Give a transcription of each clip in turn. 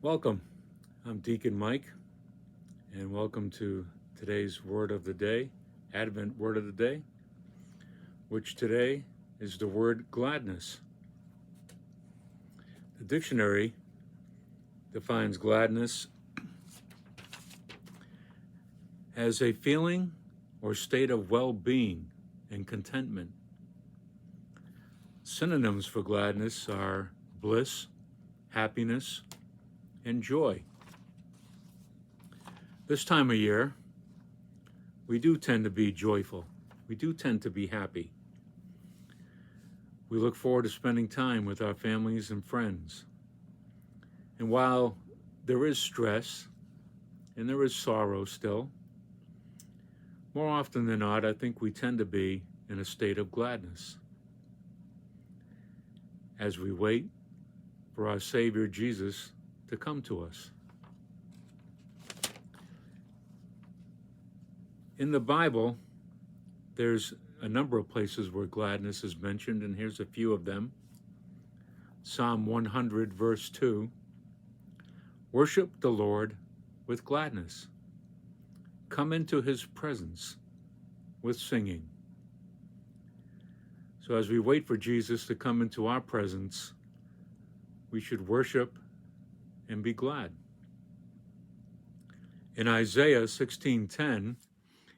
Welcome. I'm Deacon Mike, and welcome to today's Word of the Day, Advent Word of the Day, which today is the word gladness. The dictionary defines gladness as a feeling or state of well-being and contentment. Synonyms for gladness are bliss, happiness, and joy. This time of year, we do tend to be joyful. We do tend to be happy. We look forward to spending time with our families and friends. And while there is stress and there is sorrow still, more often than not, I think we tend to be in a state of gladness as we wait for our Savior Jesus to come to us. In the Bible, there's a number of places where gladness is mentioned, and here's a few of them. Psalm 100, verse 2, worship the Lord with gladness. Come into his presence with singing. So as we wait for Jesus to come into our presence, we should worship and be glad. In Isaiah 16:10,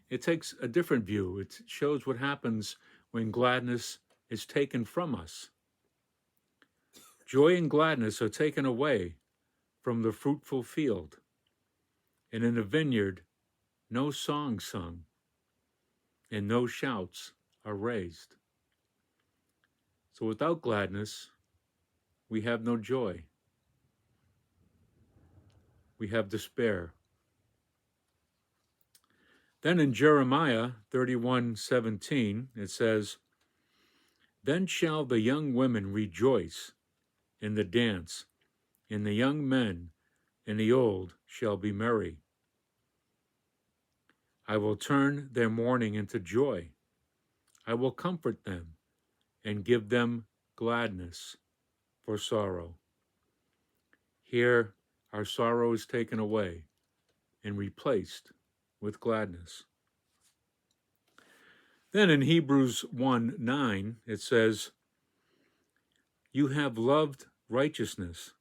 it takes a different view. It shows what happens when gladness is taken from us. Joy and gladness are taken away from the fruitful field, and in the vineyard, no song sung, and no shouts are raised. So without gladness, we have no joy. We have despair. Then in Jeremiah 31:17, it says, then shall the young women rejoice in the dance, and the young men and the old shall be merry. I will turn their mourning into joy. I will comfort them and give them gladness for sorrow. Here our sorrow is taken away and replaced with gladness. Then in Hebrews 1:9, it says, you have loved righteousness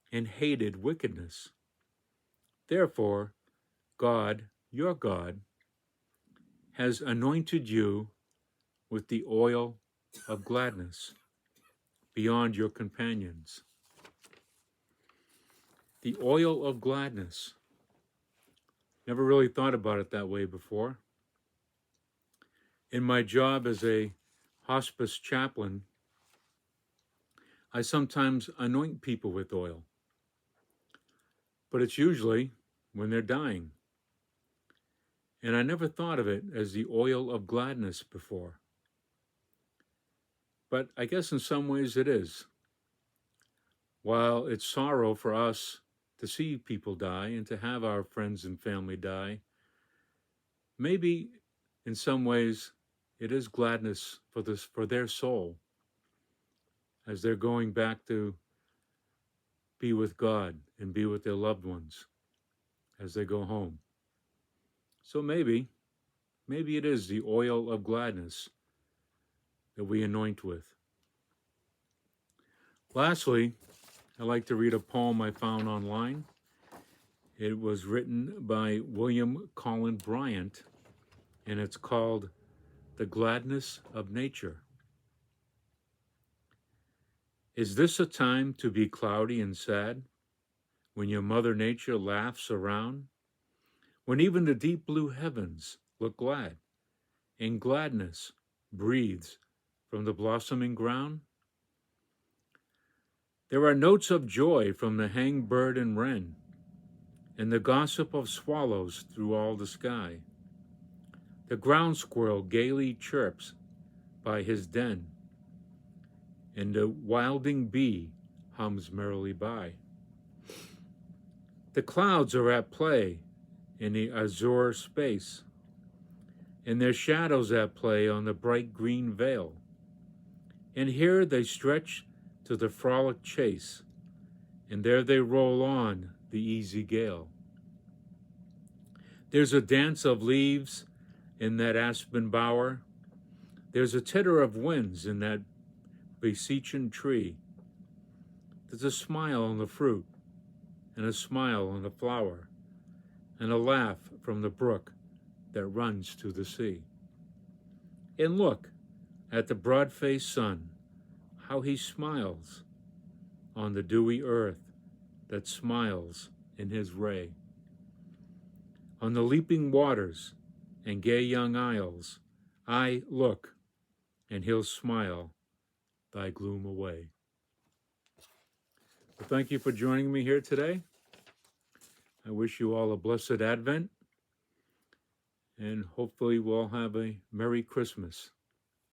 and hated wickedness. Therefore, God, your God, has anointed you with the oil of gladness beyond your companions. The oil of gladness. Never really thought about it that way before. In my job as a hospice chaplain, I sometimes anoint people with oil, but it's usually when they're dying. And I never thought of it as the oil of gladness before. But I guess in some ways it is. While it's sorrow for us to see people die and to have our friends and family die, maybe in some ways it is gladness for their soul as they're going back to be with God and be with their loved ones as they go home. So maybe it is the oil of gladness that we anoint with. Lastly, I'd like to read a poem I found online. It was written by William Cullen Bryant, and it's called The Gladness of Nature. Is this a time to be cloudy and sad, when your Mother Nature laughs around? When even the deep blue heavens look glad, and gladness breathes from the blossoming ground? There are notes of joy from the hangbird and wren, and the gossip of swallows through all the sky. The ground squirrel gaily chirps by his den, and the wilding bee hums merrily by. The clouds are at play in the azure space, and their shadows at play on the bright green veil. And here they stretch to the frolic chase, and there they roll on the easy gale. There's a dance of leaves in that aspen bower. There's a titter of winds in that beseeching tree. There's a smile on the fruit, and a smile on the flower, and a laugh from the brook that runs to the sea. And look at the broad-faced sun, how he smiles on the dewy earth that smiles in his ray. On the leaping waters and gay young isles, I look, and he'll smile thy gloom away. Well, thank you for joining me here today. I wish you all a blessed Advent, and hopefully we'll have a Merry Christmas.